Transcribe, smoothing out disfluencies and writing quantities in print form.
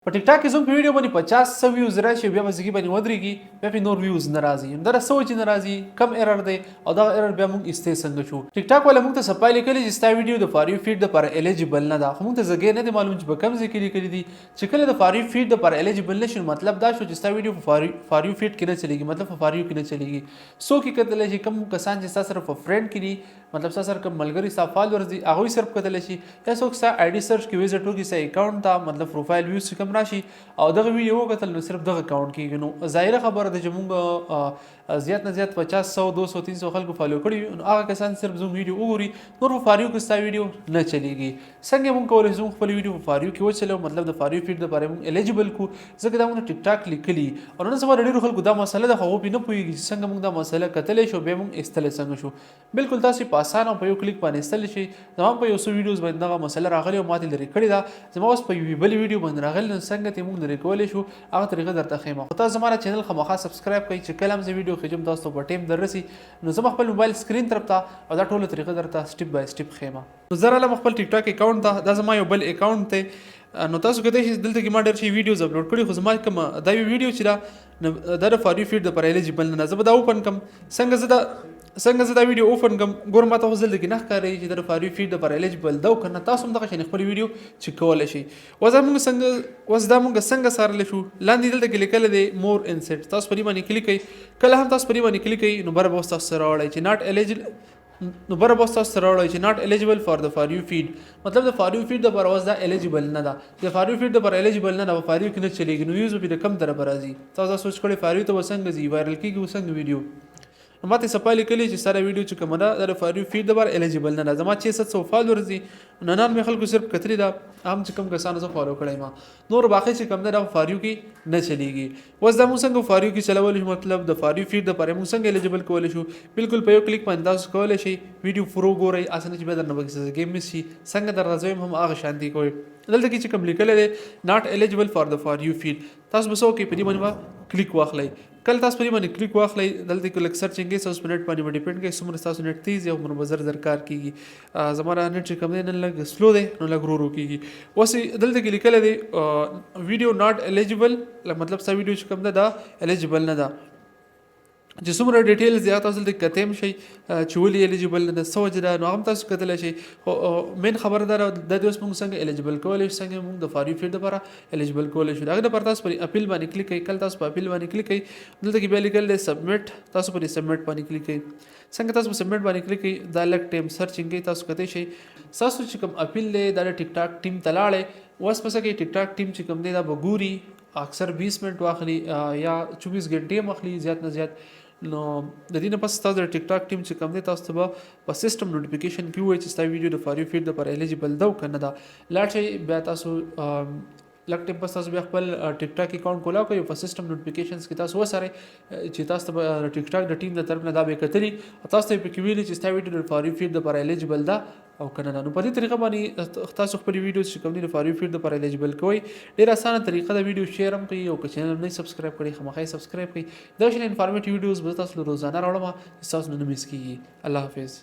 په ټیک ټاک کې زموږ په ویډیو باندې 50 ویوز راشي بیا به زګي باندې ودرېږي بیا په نور ویوز نه راځي دا څه وجه نه راځي کم ایرر دی او دا ایرر بیا موږ ایسته څنګه شو ټیک ټاک ولا موږ ته سپای لیکلي چې ستا ویډیو د فاریو فیډ لپاره الیجیبل نه ده خو موږ ته زګي نه دی معلوم چې په کم ځای کې لیکلي دي چې کله د فاریو فیډ لپاره الیجیبل نشي مطلب دا شو چې ستا ویډیو په فاریو فیډ کې نه چلیږي مطلب په فاریو کې نه چلیږي سو کې کتل شي کم کسان چې تاسو سره په فرند کې دي مطلب تاسو سره کوم ملګری ستا فالوورز دي هغه صرف کتل شي یا څوک ستا آی ډي سرچ کې ویزټ وکړي ستا اکاونټ ته مطلب پروفایل ویوز کم راشي او دغه ویډیو وکتل نو صرف دغه اکاونټ کې نو ظاهره خبره ده چې موږ زیات نه زیات 50 100 200 300 خلکو فالو کړي نو هغه کسان صرف زموږ ویډیو وګوري نور په فاریو کې ستا ویډیو نه چلیږي څنګه موږ کولای شو خپل ویډیو په فاریو کې وچلو مطلب د فاریو فیډ لپاره موږ الیجیبل کو ځکه دا موږ ټیک ټاک لیکلي او نن سبا ډېر خلکو دا مسله ده خو په نه پوهیږي چې څنګه موږ دا مسله کتلې شو به موږ استل څنګه شو بالکل تاسو په اسانه په یو کلیک باندې استل شي زموږ په یو څو ویډیوز باندې دا مسله راغلي او ماته لري کړی دا زموږ اوس په یو بل ویډیو باندې راغلی څنګه ته موږ لري کولای شو هغه طریقه درته خیمه خو تاسو زموږ چینل خامخا سبسکرایب کړئ چې کله هم زه ویډیو خېجم تاسو په ټیم درسي نو زما خپل موبایل سکرین طرف ته او دا ټوله طریقه درته سټپ بای سټپ خیمه نو زه راغلم خپل ټیک ټاک اکاونټ ته دا زما یو بل اکاونټ ته نو تاسو کته چې دلته کې ما ډېر شي ویډیوز اپلوډ کړي خو زما کوم دا ویډیو چې دا د فاریو فیډ د پر الیجیبل نه زه به دا اوپن کم څنګه زه دا ویډیو اوپن کم ګور ماته خو زل کې نه ښکاري چې د فاریو فیډ د پر الیجیبل دا کنه تاسو هم دغه شین خپل ویډیو چې کولای شي موږ څنګه سارل شو لاندې دلته کې لیکل دی مور انسټ تاسو پرې باندې کلیک کړئ کله هم تاسو پرې باندې کلیک کړئ نو بر به تاسو سره راوړی چې ناٹ الیجیبل نو بر به تاسو سره راوړی چې ناٹ الیجیبل فار د فاریو فیډ مطلب د فاریو فیډ د پر دا الیجیبل نه ده د فاریو فیډ د پر الیجیبل نه ده فاریو کې نه چلیږي نو یوز به کم در برازي تاسو سوچ کړئ فاریو ته وسنګ زی وایرل کیږي وسنګ ویډیو ماته سپایلی کلی چې سره ویډیو چې کومه ده د فاریو فیډ د بار الیجیبل نه ده زما 600 فالوورز دي نن مې خلکو صرف کتلی دا هم چې کوم کسان زه فالو کړی ما نور باقي چې کوم ده د فاریو کې نه چلیږي وس دا موږ څنګه فاریو کې چلول مطلب د فاریو فیډ د پر موږ څنګه الیجیبل کول شو بالکل په یو کلیک باندې تاسو کولای شي ویډیو فرو ګورئ اسنه چې به درنه بګس گیم مشي څنګه در راځم هم هغه شانتي کوي دلته کې چې کوم لیکل دی ناٹ الیجیبل فار د فاریو فیډ تاسو به سو کې په دې باندې کلیک واخلئ کله تاسو په دې باندې کلیک واخلئ دلته کې لک سرچینګ تاسو په نت باندې ډیپند کوي څومره تاسو نت تیز یا عمر بزر کار کیږي زموږ نت چې کوم دی نن لګ سلو دی نو لګ ورو کیږي اوس دلته کې لیکل دی ویډیو ناٹ الیجیبل مطلب سا ویډیو چې کوم ده دا الیجیبل نه ده چې څومره ډیټیل زیات تاسو دلته کتم شي چې ولې الیجیبل نه ده سوچ دا نو هم تاسو کتل شي مین خبردار د دې اوس موږ څنګه الیجیبل کولای شو څنګه موږ د فاریو فیډ لپاره الیجیبل کولای شو دا د پر تاسو پر اپیل باندې کلیک کړئ کله تاسو په اپیل باندې کلیک کړئ دلته کې به لیکل دی سبمیټ تاسو پر سبمیټ باندې کلیک کړئ څنګه تاسو سبمیټ باندې کلیک کړئ دا لک ټیم سرچینګ تاسو کته شي تاسو چې کوم اپیل دی د ټیک ټاک ټیم تلاړې اوس پس کې ټیک ټاک ټیم چې کوم دی دا بګوري اکثر 20 منټ واخلي یا 24 غنټې مخلي زیات نه زیات نو د دې نه پس تاسو د ټیک ټاک ټیم چې کوم دی تاسو ته په سیستم نوټیفیکیشن کې وایي چې تاسو ویډیو د فاریو فیډ لپاره الیجیبل ده کنه دا لاړ شي بیا تاسو لک ټیم پس تاسو بیا خپل ټیک ټاک اکاونټ کولا کوي په سیستم نوټیفیکیشنز کې تاسو وسره چې تاسو ته ټیک ټاک د ټیم د طرف نه دا به کتلی تاسو ته په کې ویلي چې تاسو ویډیو د فاریو فیډ لپاره الیجیبل ده او کنه نو په دې طریقه باندې تاسو خپل ویډیوز چې کوم دي د فاریو فیډ لپاره الیجیبل کوئ ډیر اسانه طریقه د ویډیو شیر هم کوي او که چینل نه سبسکرایب کړئ خامخا سبسکرایب کړئ دا شین انفارمیټیو ویډیوز به تاسو روزانه راوړم تاسو نه مس کیږي الله حافظ